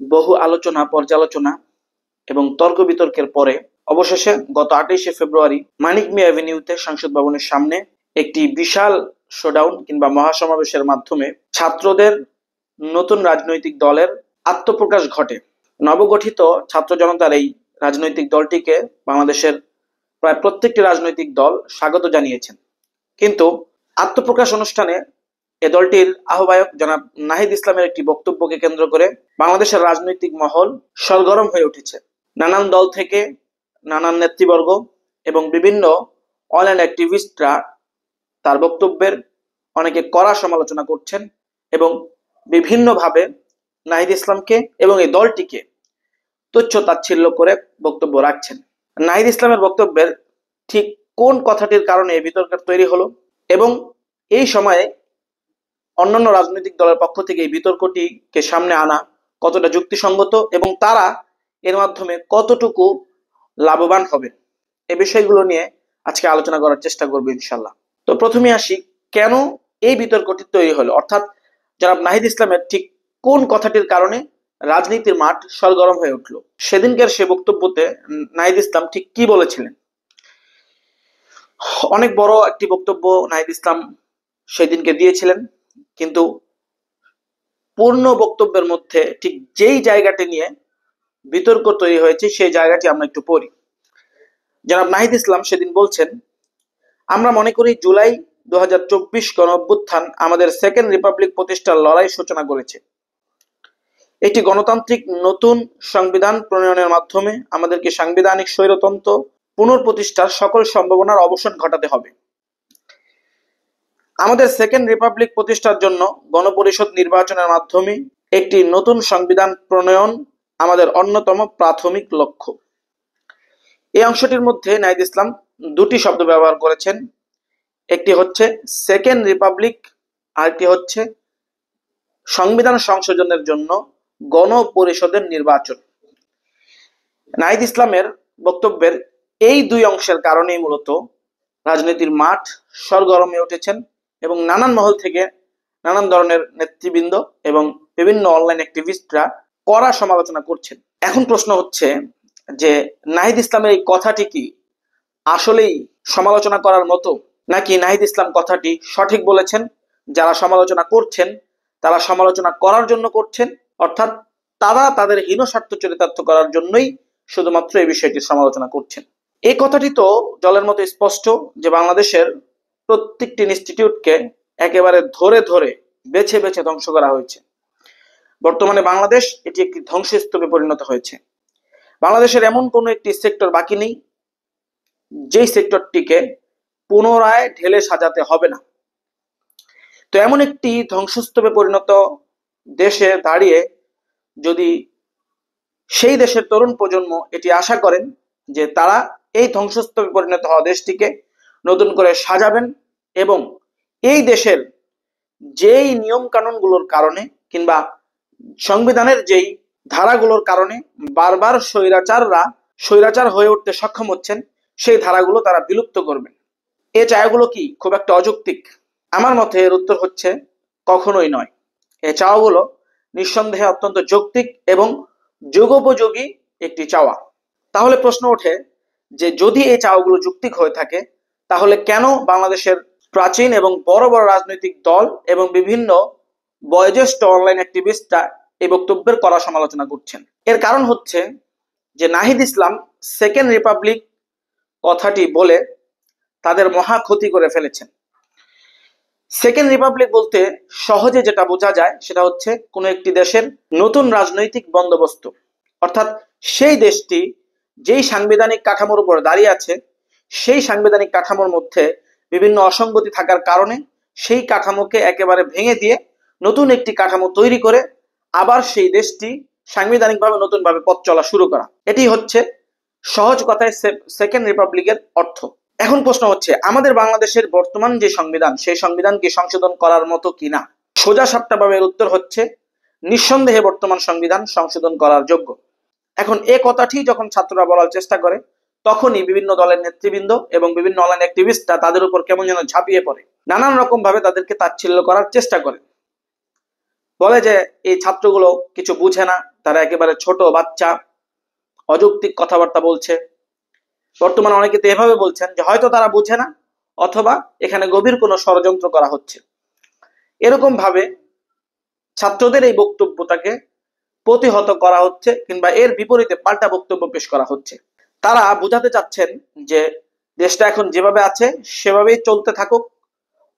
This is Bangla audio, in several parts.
বহু আলোচনা পর্যালোচনা এবং তর্ক বিতর্কের পরে অবশেষে গত 28শে ফেব্রুয়ারি মানিক মিয়া অ্যাভিনিউতে সংসদ ভবনের সামনে একটি বিশাল শোডাউন কিংবা মহাসমাবেশের মাধ্যমে ছাত্রদের নতুন রাজনৈতিক দলের আত্মপ্রকাশ ঘটে। নবগঠিত ছাত্র জনতার এই রাজনৈতিক দলটিকে বাংলাদেশের প্রায় প্রত্যেকটি রাজনৈতিক দল স্বাগত জানিয়েছেন, কিন্তু আত্মপ্রকাশ অনুষ্ঠানে এ দলটির আহ্বায়ক জনাব নাহিদ ইসলামের একটি বক্তব্যকে কেন্দ্র করে বাংলাদেশের রাজনৈতিক মহল সরগরম হয়ে উঠেছে। নানান দল থেকে নানান নেতৃবর্গ এবং বিভিন্ন অনলাইন অ্যাক্টিভিস্টরা তার বক্তব্যের অনেকে কড়া সমালোচনা করছেন এবং বিভিন্নভাবে নাহিদ ইসলামকে এবং এই দলটিকে তুচ্ছ তাচ্ছিল্য করে বক্তব্য রাখছেন। নাহিদ ইসলামের বক্তব্যের ঠিক কোন কথাটির কারণে এই বিতর্কের তৈরি হলো এবং এই সময়ে অন্যান্য রাজনৈতিক দলের পক্ষ থেকে এই বিতর্কটিকে সামনে আনা কতটা যুক্তিসঙ্গত এবং তারা এর মাধ্যমে কতটুকু লাভবান হবে, এই বিষয়গুলো নিয়ে আজকে আলোচনা করার চেষ্টা করবো ইনশাল্লাহ। তো প্রথমে আসি, কেন এই বিতর্কটি তৈরি হলো, অর্থাৎ জনাব নাহিদ ইসলামের ঠিক কোন কথাটির কারণে রাজনীতির মাঠ সরগরম হয়ে উঠলো। সেদিনকার সে বক্তব্যতে নাহিদ ইসলাম ঠিক কি বলেছিলেন? অনেক বড় একটি বক্তব্য নাহিদ ইসলাম সেদিনকে দিয়েছিলেন, কিন্তু পূর্ণ বক্তব্যের মধ্যে ঠিক যেই জায়গাটি নিয়ে বিতর্ক তৈরি হয়েছে সেই জায়গাটি আমরা একটু পড়ি। জনাব নাহিদ ইসলাম সেদিন বলছেন, আমরা মনে করি জুলাই 2024 গণ অভ্যুত্থান আমাদের সেকেন্ড রিপাবলিক প্রতিষ্ঠার লড়াই সূচনা করেছে। একটি গণতান্ত্রিক নতুন সংবিধান প্রণয়নের মাধ্যমে আমাদেরকে সাংবিধানিক স্বৈরতন্ত্র পুনঃপ্রতিষ্ঠার সকল সম্ভাবনার অবসান ঘটাতে হবে। আমাদের সেকেন্ড রিপাবলিক প্রতিষ্ঠার জন্য গণপরিষদ নির্বাচনের মাধ্যমে একটি নতুন সংবিধান প্রণয়ন আমাদের অন্যতম প্রাথমিক লক্ষ্য। এই অংশটির মধ্যে নাহিদ ইসলাম দুটি শব্দ ব্যবহার করেছেন, একটি হচ্ছে সেকেন্ড রিপাবলিক, আরেকটি হচ্ছে সংবিধান সংশোধনের জন্য গণপরিষদের নির্বাচন। নাহিদ ইসলামের বক্তব্যের এই দুই অংশের কারণেই মূলত রাজনীতির মাঠ সরগরমে উঠেছেন এবং নানান মহল থেকে নানান ধরনের নেতৃবৃন্দ এবং বিভিন্ন অনলাইন অ্যাক্টিভিস্টরা কড়া সমালোচনা করছেন। এখন প্রশ্ন হচ্ছে যে নাহিদ ইসলামের এই কথাটি কি আসলেই সমালোচনা করার মতো, নাকি নাহিদ ইসলাম কথাটি সঠিক বলেছেন, যারা সমালোচনা করছেন তারা সমালোচনা করার জন্য করছেন, অর্থাৎ তারা তাদের হীন স্বার্থ চরিতার্থ করার জন্যই শুধুমাত্র এই বিষয়টির সমালোচনা করছেন। এই কথাটি তো জলের মতো স্পষ্ট যে বাংলাদেশের প্রত্যেকটি ইনস্টিটিউটকে একেবারে ধরে ধরে বেছে বেছে ধ্বংস করা হয়েছে। বর্তমানে বাংলাদেশ এটি একটি ধ্বংসস্তূপে পরিণত হয়েছে। বাংলাদেশের এমন কোনো একটি সেক্টর বাকি নেই যেই সেক্টরটিকে পুনরায় ঢেলে সাজাতে হবে না। তো এমন একটি ধ্বংসস্তূপে পরিণত দেশে দাঁড়িয়ে যদি সেই দেশের তরুণ প্রজন্ম এটি আশা করেন যে তারা এই ধ্বংসস্তূপে পরিণত হওয়া দেশটিকে নতুন করে সাজাবেন এবং এই দেশের যেই নিয়ম কানুনগুলোর কারণে কিংবা সংবিধানের যেই ধারাগুলোর কারণে বারবার স্বৈরাচার হয়ে উঠতে সক্ষম হচ্ছেন, সেই ধারাগুলো তারা বিলুপ্ত করবেন, এই চাওয়াগুলো কি খুব একটা অযৌক্তিক? আমার মতে এর উত্তর হচ্ছে কখনোই নয়। এই চাওয়াগুলো নিঃসন্দেহে অত্যন্ত যৌক্তিক এবং যুগোপযোগী একটি চাওয়া। তাহলে প্রশ্ন ওঠে যে যদি এই চাওয়াগুলো যৌক্তিক হয়ে থাকে তাহলে কেন বাংলাদেশের প্রাচীন এবং বড় বড় রাজনৈতিক দল এবং বিভিন্ন বয়োজ্যেষ্ঠ অনলাইন অ্যাক্টিভিস্টরা এই বক্তব্যের কড়া সমালোচনা করছেন? এর কারণ হচ্ছে যে নাহিদ ইসলাম সেকেন্ড রিপাবলিক কথাটি বলে তাদের মহা ক্ষতি করে ফেলেছেন। সেকেন্ড রিপাবলিক বলতে সহজে যেটা বোঝা যায় সেটা হচ্ছে কোনো একটি দেশের নতুন রাজনৈতিক বন্দোবস্ত, অর্থাৎ সেই দেশটি যেই সাংবিধানিক কাঠামোর উপর দাঁড়িয়ে আছে সেই সাংবিধানিক কাঠামোর মধ্যে বিভিন্ন অসঙ্গতি থাকার কারণে সেই কাঠামোকে একেবারে ভেঙে দিয়ে নতুন একটি কাঠামো তৈরি করে আবার সেই দেশটি সাংবিধানিকভাবে নতুনভাবে পথ চলা শুরু করা, এটি হচ্ছে সহজ কথায় সেকেন্ড রিপাবলিকের অর্থ। এখন প্রশ্ন হচ্ছে আমাদের বাংলাদেশের বর্তমান যে সংবিধান সেই সংবিধানকে সংশোধন করার মতো কিনা? সোজা সাপটা ভাবে এর উত্তর হচ্ছে নিঃসন্দেহে বর্তমান সংবিধান সংশোধন করার যোগ্য। এখন এ কথাটি যখন ছাত্ররা বলার চেষ্টা করে তখনই বিভিন্ন দলের নেতৃবৃন্দ এবং বিভিন্ন অনলাইন অ্যাক্টিভিস্টরা তাদের উপর কেমন যেন ঝাঁপিয়ে পড়ে, নানান রকম ভাবে তাদেরকে তাচ্ছিল্য করার চেষ্টা করে, বলে যে এই ছাত্রগুলো কিছু বুঝে না, তারা একেবারে ছোট বাচ্চা, অযৌক্তিক কথাবার্তা বলছে। বর্তমানে অনেকে তো এভাবে বলছেন যে হয়তো তারা বুঝে না, অথবা এখানে গভীর কোনো ষড়যন্ত্র করা হচ্ছে। এরকম ভাবে ছাত্রদের এই বক্তব্যটাকে প্রতিহত করা হচ্ছে, কিংবা এর বিপরীতে পাল্টা বক্তব্য পেশ করা হচ্ছে। তারা বুঝাতে চাচ্ছেন যে দেশটা এখন যেভাবে আছে সেভাবেই চলতে থাকুক,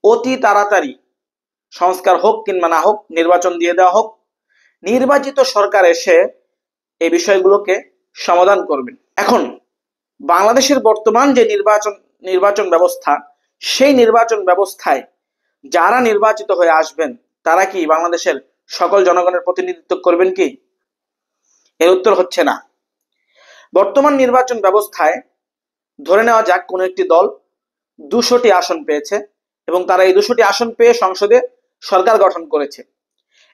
অতি তাড়াতাড়ি সংস্কার হোক কিংবা না হোক, নির্বাচন দিয়ে দেওয়া হোক, নির্বাচিত সরকার এসে এই বিষয়গুলোকে সমাধান করবেন। এখন বাংলাদেশের বর্তমান যে নির্বাচন ব্যবস্থা, সেই নির্বাচন ব্যবস্থায় যারা নির্বাচিত হয়ে আসবেন তারা কি বাংলাদেশের সকল জনগণের প্রতিনিধিত্ব করবেন কি? এর উত্তর হচ্ছে না। বর্তমান নির্বাচন ব্যবস্থায় ধরে নেওয়া যাক কোন একটি দল 200টি আসন পেয়েছে এবং তারা এই 200টি আসন পেয়ে সংসদে সরকার গঠন করেছে।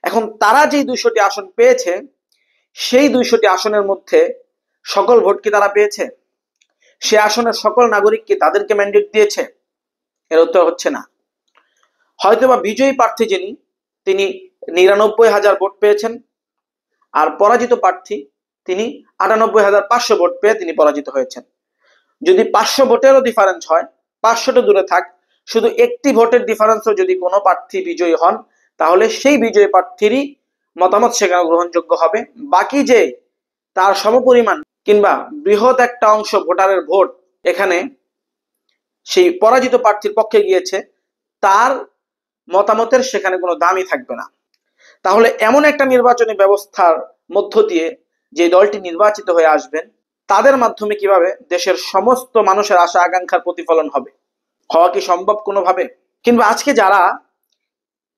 এখন তারা যেই 200টি আসন পেয়েছে, সেই 200টি আসনের মধ্যে সকল ভোট কি তারা পেয়েছে? সে আসনের সকল নাগরিক কি তাদেরকে ম্যান্ডেট দিয়েছে? এর উত্তর হচ্ছে না। হয়তোবা বিজয়ী প্রার্থী যিনি, তিনি 99,000 ভোট পেয়েছেন, আর পরাজিত প্রার্থী তিনি 98,500 ভোট পেয়ে তিনি পরাজিত হয়েছেন। যদি 500 ভোটেরও ডিফারেন্স হয়, 500টা দূরে থাক, শুধু একটি ভোটের ডিফারেন্সও যদি কোনো প্রার্থী বিজয়ী হন, তাহলে সেই বিজয়ী প্রার্থীরই মতামত সেখানে গ্রহণযোগ্য হবে। বাকি যে তার সমপরিমাণ কিংবা বৃহৎ একটা অংশ ভোটারের ভোট এখানে সেই পরাজিত প্রার্থীর পক্ষে গিয়েছে, তার মতামতের সেখানে কোনো দামই থাকবে না। তাহলে এমন একটা নির্বাচনী ব্যবস্থার মধ্য দিয়ে যে দলটি নির্বাচিত হয়ে আসবেন, তাদের মাধ্যমে কিভাবে দেশের সমস্ত মানুষের আশা আকাঙ্ক্ষার প্রতিফলন হবে? হওয়া কি সম্ভব কোনোভাবে? কিংবা আজকে যারা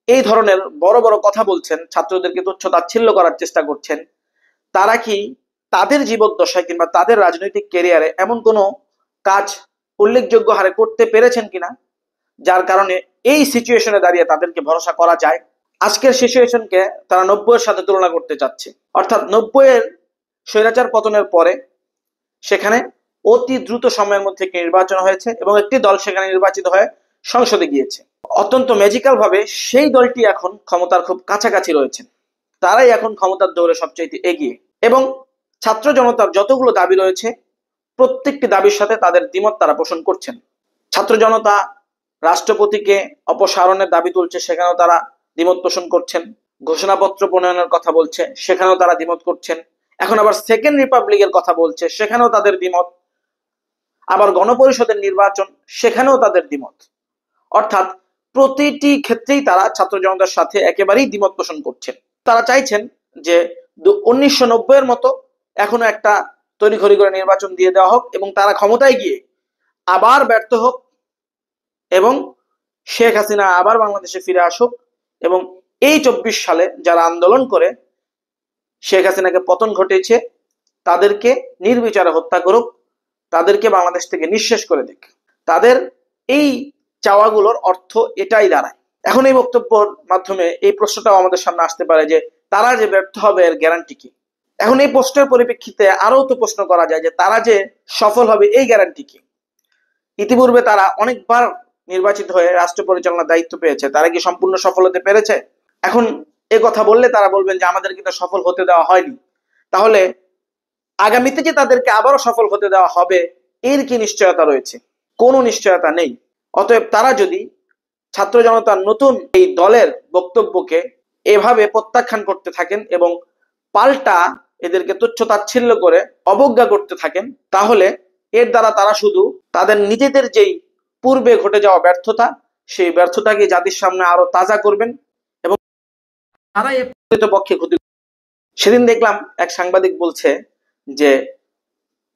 এই ধরনের বড় বড় কথা বলছেন, ছাত্রদেরকে তুচ্ছ-তাচ্ছিল্য করার চেষ্টা করছেন, তারা কি তাদের জীবদ্দশায় কিংবা তাদের রাজনৈতিক ক্যারিয়ারে এমন কোনো কাজ উল্লেখযোগ্য হারে করতে পেরেছেন কিনা, যার কারণে এই সিচুয়েশনে দাঁড়িয়ে তাদেরকে ভরসা করা যায়? আজকের সিচুয়েশনকে তারা 90-এর সাথে তুলনা করতে চাচ্ছে। অর্থাৎ 90-এর স্বৈরাচার পতনের পরে সেখানে অতি দ্রুত সময়ের মধ্যে একটি নির্বাচন হয়েছে এবং একটি দল সেখানে নির্বাচিত হয়ে সংসদে গিয়েছে। অত্যন্ত ম্যাজিক্যাল ভাবে সেই দলটি এখন ক্ষমতার খুব কাছাকাছি রয়েছেন, তারাই এখন ক্ষমতার দৌড়ে সবচেয়ে এগিয়ে। এবং ছাত্র জনতার যতগুলো দাবি রয়েছে, প্রত্যেকটি দাবির সাথে তাদের দ্বিমত তারা পোষণ করছেন। ছাত্র জনতা রাষ্ট্রপতিকে অপসারণের দাবি তুলছে, সেখানেও তারা দ্বিমত পোষণ করছেন। ঘোষণাপত্র প্রণয়নের কথা বলছে, সেখানেও তারা দ্বিমত করছেন। এখন আবার সেকেন্ড রিপাবলিকের কথা বলছে, সেখানেও তাদের দ্বিমত। আবার গণপরিষদের নির্বাচন, সেখানেও তাদের দ্বিমত। অর্থাৎ প্রতিটি ক্ষেত্রেই তারা ছাত্র জনতার সাথে একেবারেই দ্বিমত পোষণ করছেন। তারা চাইছেন যে 1990-এর মতো এখনো একটা তড়িঘড়ি করে নির্বাচন দিয়ে দেওয়া হোক এবং তারা ক্ষমতায় গিয়ে আবার ব্যর্থ হোক এবং শেখ হাসিনা আবার বাংলাদেশে ফিরে আসুক এবং এই 24 সালে যারা আন্দোলন করে শেখ হাসিনাকে পতন ঘটেছে তাদেরকে নির্বিচারে হত্যা করুক, তাদেরকে বাংলাদেশ থেকে নিঃশেষ করে দিক। তাদের এই চাওয়াগুলোর অর্থ এটাই দাঁড়ায়। এখন এই বক্তব্যের মাধ্যমে এই প্রশ্নটাও আমাদের সামনে আসতে পারে যে তারা যে ব্যর্থ হবে এর গ্যারান্টি কি? এখন এই প্রশ্নের পরিপ্রেক্ষিতে আরো তো প্রশ্ন করা যায় যে তারা যে সফল হবে এই গ্যারান্টি কি? ইতিপূর্বে তারা অনেকবার নির্বাচিত হয়ে রাষ্ট্র পরিচালনার দায়িত্ব পেয়েছে, তারা কি সম্পূর্ণ সফল হতে পেরেছে? এখন এ কথা বললে তারা বলবেন যে আমাদেরকে তো সফল হতে দেওয়া হয়নি, তাহলে আগামীতে যে তাদেরকে আবারও সফল হতে দেওয়া হবে এর কি নিশ্চয়তা রয়েছে? কোনো নিশ্চয়তা নেই। অতএব তারা যদি ছাত্র জনতার নতুন এই দলের বক্তব্যকে এভাবে প্রত্যাখ্যান করতে থাকেন এবং পাল্টা এদেরকে তুচ্ছ-তাচ্ছিল্য করে অবজ্ঞা করতে থাকেন, তাহলে এর দ্বারা তারা শুধু তাদের নিজেদের যেই পূর্বে ঘটে যাওয়া ব্যর্থতা, সেই ব্যর্থতাকে জাতির সামনে আরো তাজা করবেন এবং তারাই পক্ষে ক্ষতি। সেদিন দেখলাম এক সাংবাদিক বলছে যে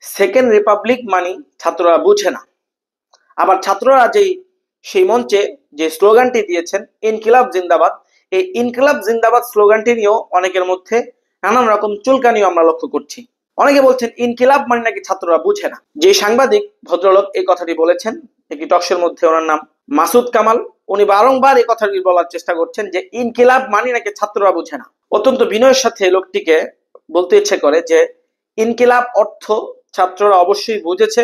সেকেন্ড রিপাবলিক মানে ছাত্ররা বুঝে না। আবার ছাত্ররা সেই মঞ্চে যে স্লোগানটি দিয়েছেন ইনকিলাব জিন্দাবাদ, এই ইনকিলাব জিন্দাবাদ স্লোগানটি নিয়েও অনেকের মধ্যে নানান রকম চুলকানিও আমরা লক্ষ্য করছি। অনেকে বলছেন ইনকিলাব মানে নাকি ছাত্ররা বুঝে না। যে সাংবাদিক ভদ্রলোক এই কথাটি বলেছেন একটি টকশোর মধ্যে, ওনার নাম মাসুদ কামাল, উনি বারংবার এই কথাটি বলার চেষ্টা করছেন যে ইনকিলাব মানে নাকি ছাত্ররা বুঝে না। অত্যন্ত বিনয়ের সাথে লোকটিকে বলতে ইচ্ছে করে যে ইনকিলাব অর্থ ছাত্ররা অবশ্যই বুঝেছে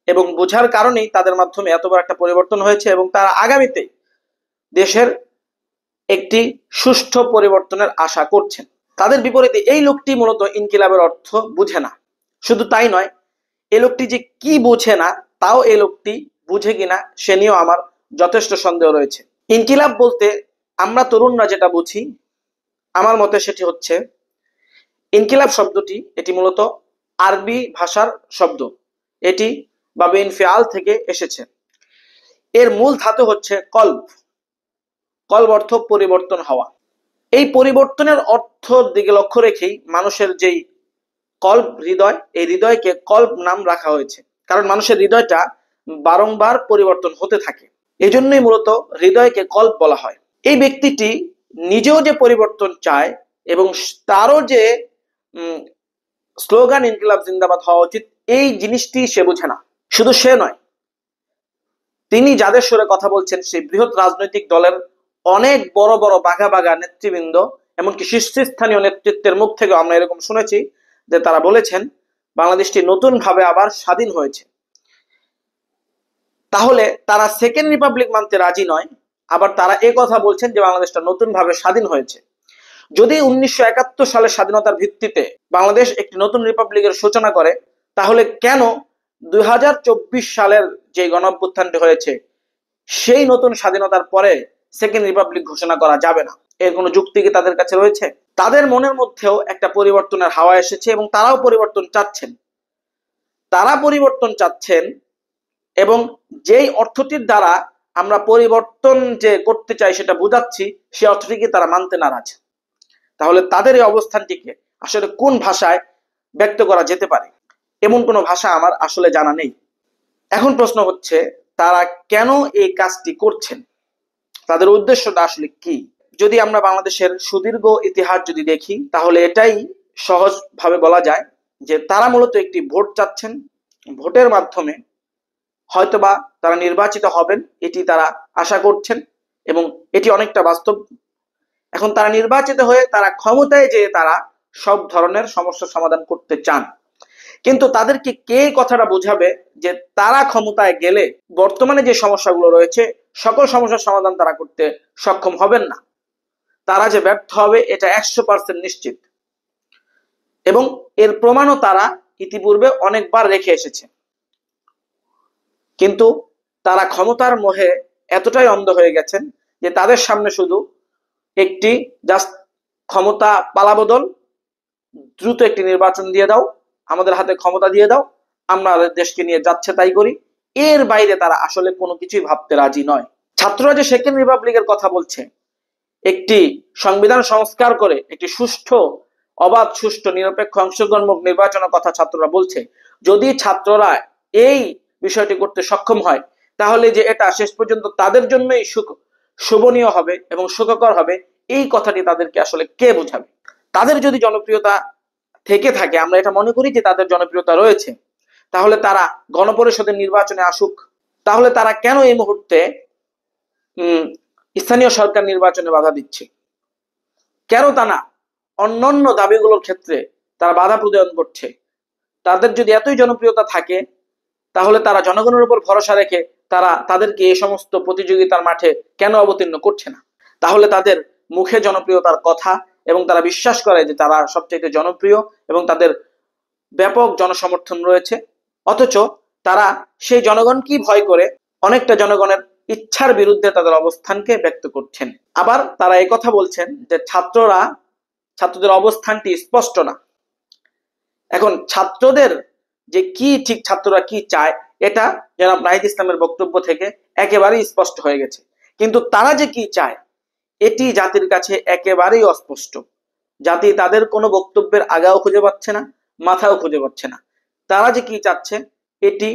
এবং বোঝার কারণেই তাদের মাধ্যমে এত বড় একটা পরিবর্তন হয়েছে এবং তারা আগামীতে দেশের একটি সুষ্ঠু পরিবর্তনের আশা করছেন। তাদের বিপরীতে এই লোকটি মূলত ইনকিলাবের অর্থ বুঝে না। শুধু তাই নয়, এই লোকটি যে কি বুঝে না তাও এই লোকটি বুঝে কিনা সে নিয়েও আমার যথেষ্ট সন্দেহ রয়েছে। ইনকিলাব বলতে আমরা তরুণরা যেটা বুঝি, আমার মতে সেটি হচ্ছে, ইনকিলাব শব্দটি এটি মূলত আরবি ভাষার শব্দ। এটি বাবে ইনফিআল থেকে এসেছে। এর মূল ধাতু হচ্ছে কলব। কলব অর্থ পরিবর্তন হওয়া। এই পরিবর্তনের অর্থর দিকে লক্ষ্য রেখেই মানুষের যেই কল্ব হৃদয়, এই হৃদয়কে কল্ব নাম রাখা হয়েছে, কারণ মানুষের হৃদয়টা বারংবার পরিবর্তন হতে থাকে। এজন্যই মূলত হৃদয়কে কল্ব বলা হয়। এই ব্যক্তিটি নিজেও যে পরিবর্তন চায় এবং তারও যে স্লোগান ইনকিলাব জিন্দাবাদ হওয়া উচিত, এই জিনিসটি সে বুঝে না। শুধু সে নয়, তিনি যাদের সুরে কথা বলছেন সেই বৃহৎ রাজনৈতিক দলের অনেক বড় বড় বাঘা বাঘা নেতৃবৃন্দ, এমনকি শীর্ষস্থানীয় নেতৃত্বের মুখ থেকে আমরা এরকম শুনেছি যে তারা বলেছেন বাংলাদেশটি নতুন ভাবে আবার স্বাধীন হয়েছে। তাহলে তারা সেকেন্ড রিপাবলিক মানতে রাজি নয়, আবার তারা এ কথা বলছেন যে বাংলাদেশটা নতুন ভাবে স্বাধীন হয়েছে। যদি 1971 সালের স্বাধীনতার ভিত্তিতে বাংলাদেশ একটি নতুন রিপাবলিকের সূচনা করে, তাহলে কেন 2024 সালের যে গণঅভ্যুত্থানটি হয়েছে সেই নতুন স্বাধীনতার পরে সেকেন্ড রিপাবলিক ঘোষণা করা যাবে না? এর কোনো যুক্তি কি তাদের কাছে রয়েছে? তাদের মনের মধ্যেও একটা পরিবর্তনের হাওয়া এসেছে এবং তারাও পরিবর্তন চাচ্ছেন। তারা পরিবর্তন চাচ্ছেন এবং যেই অর্থটির দ্বারা আমরা পরিবর্তন যে করতে চাই সেটা বোঝাচ্ছি, সেই অর্থটিকে তারা মানতে নারাজ। তাহলে তাদের এই অবস্থানটিকে আসলে কোন ভাষায় ব্যক্ত করা যেতে পারে? এমন কোনো ভাষা আমার আসলে জানা নেই। এখন প্রশ্ন হচ্ছে, তারা কেন এই কাজটি করছেন? তাদের উদ্দেশ্যটা আসলে কি? যদি আমরা বাংলাদেশের সুদীর্ঘ ইতিহাস যদি দেখি, তাহলে এটাই সহজভাবে বলা যায় যে তারা মূলত একটি ভোট চাচ্ছেন। ভোটের মাধ্যমে হয়তোবা তারা নির্বাচিত হবেন, এটি তারা আশা করছেন এবং এটি অনেকটা বাস্তব। এখন তারা নির্বাচিত হয়ে তারা ক্ষমতায় যেয়ে তারা সব ধরনের সমস্যার সমাধান করতে চান। কিন্তু তাদেরকে কে কথাটা বোঝাবে যে তারা ক্ষমতায় গেলে বর্তমানে যে সমস্যাগুলো রয়েছে সকল সমস্যার সমাধান তারা করতে সক্ষম হবেন না। তারা যে ব্যর্থ হবে এটা 100% নিশ্চিত, এবং এর প্রমাণও তারা ইতিপূর্বে অনেকবার রেখে এসেছে। কিন্তু তারা ক্ষমতার মোহে এতটাই অন্ধ হয়ে গেছেন যে তাদের সামনে শুধু একটি জাস্ট ক্ষমতা পালাবদল, দ্রুত একটি নির্বাচন দিয়ে দাও, আমাদের হাতে ক্ষমতা দিয়ে দাও, আমরা দেশকে নিয়ে যাচ্ছে তাই করি, এর বাইরে তারা আসলে কোনো কিছুই ভাবতে রাজি নয়। ছাত্ররা যে সেকেন্ড রিপাবলিকের কথা বলছে, একটি সংবিধান সংস্কার করে একটি সুষ্ঠু, অবাধ, সুষ্ঠু, নিরপেক্ষ, অংশগ্রহণমূলক নির্বাচনের কথা ছাত্ররা বলছে। যদি ছাত্ররা এই বিষয়টি করতে সক্ষম হয়, তাহলে যে এটা শেষ পর্যন্ত তাদের জন্যই শোভনীয় হবে এবং সুখকর হবে, এই কথাটি তাদেরকে আসলে কে বোঝাবে? তাদের যদি জনপ্রিয়তা থেকে থাকে, আমরা এটা মনে করি যে তাদের জনপ্রিয়তা রয়েছে, তাহলে তারা গণপরিষদের নির্বাচনে আসুক। তাহলে তারা কেন এই মুহূর্তে স্থানীয় সরকার নির্বাচনে বাধা দিচ্ছে? কেন তা না অন্যান্য দাবিগুলোর ক্ষেত্রে তারা বাধা প্রদান করছে? তাদের যদি এতই জনপ্রিয়তা থাকে, তাহলে তারা জনগণের উপর ভরসা রেখে তারা তাদেরকে এই সমস্ত প্রতিযোগিতার মাঠে কেন অবতীর্ণ করছে না? তাহলে তাদের মুখে জনপ্রিয়তার কথা এবং তারা বিশ্বাস করে যে তারা সবচেয়ে জনপ্রিয় এবং তাদের ব্যাপক জনসমর্থন রয়েছে, অথচ তারা সেই জনগণকেই ভয় করে অনেকটা জনগণের ইচ্ছার বিরুদ্ধে তাদের অবস্থানকে ব্যক্ত করছেন। আবার তারা এই কথা বলছেন যে ছাত্রদের অবস্থানটি স্পষ্ট না। এখন ছাত্রদের যে কি ঠিক, ছাত্ররা কি চায়, এটা জনাব নাহিদ ইসলামের বক্তব্য থেকে একেবারেই স্পষ্ট হয়ে গেছে। কিন্তু তারা যে কি চায় এটি জাতির কাছে একেবারেই অস্পষ্ট। জাতি তাদের কোনো বক্তব্যের আগাও খুঁজে পাচ্ছে না, মাথাও খুঁজে পাচ্ছে না। তারা যে কি চাচ্ছে এটি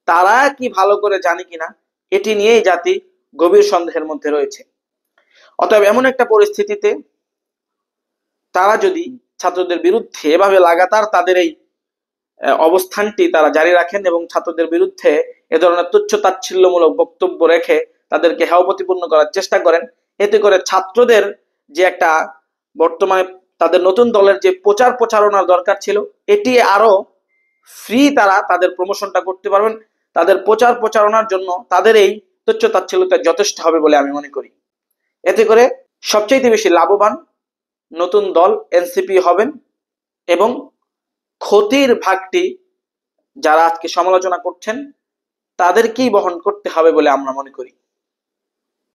তারা কি ভালো করে জানে কিনা, এটি নিয়েই জাতি গভীর সন্দেহের মধ্যে রয়েছে। অতএব এমন একটা পরিস্থিতিতে তারা যদি ছাত্রদের বিরুদ্ধে এভাবে লাগাতার তাদের এই অবস্থানটি তারা জারি রাখেন এবং ছাত্রদের বিরুদ্ধে এ ধরনের তুচ্ছ তাচ্ছিল্যমূলক বক্তব্য রেখে তাদেরকে হেয় প্রতিপন্ন করার চেষ্টা করেন, এতে করে ছাত্রদের যে একটা বর্তমানে তাদের নতুন দলের যে প্রচারণার দরকার ছিল, এটি আরো ফ্রি তারা তাদের প্রমোশনটা করতে পারবেন। তাদের প্রচারণার জন্য তাদের এই তুচ্ছ তাচ্ছিল্যতা যথেষ্ট হবে বলে আমি মনে করি। এতে করে সবচেয়ে বেশি লাভবান নতুন দল এনসিপি হবেন এবং ক্ষতির ভাগটি যারা আজকে সমালোচনা করছেন তাদেরকেই বহন করতে হবে বলে আমরা মনে করি।